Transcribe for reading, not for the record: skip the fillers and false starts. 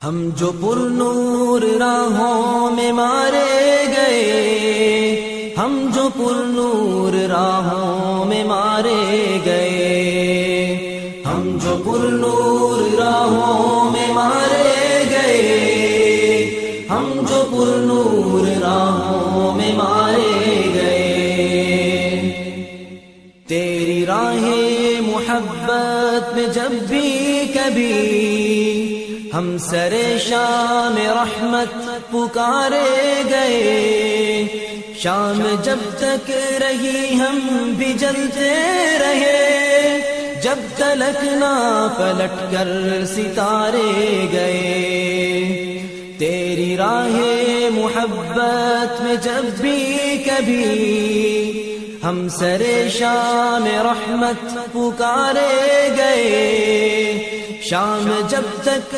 हम जो पुरनूर राहों में मारे गए, हम जो पुरनूर राहों में मारे गए, हम जो पुरनूर राहों में मारे गए, हम जो पुरनूर राहों में मारे गए। तेरी राहें मोहब्बत में जब भी कभी हम सरे शाम रहमत पुकारे गए, शाम जब तक रही हम भी जलते रहे, जब तलक ना पलट कर सितारे गए। तेरी राहें मोहब्बत में जब भी कभी हम सरे शाम रहमत पुकारे गए, शाम जब तक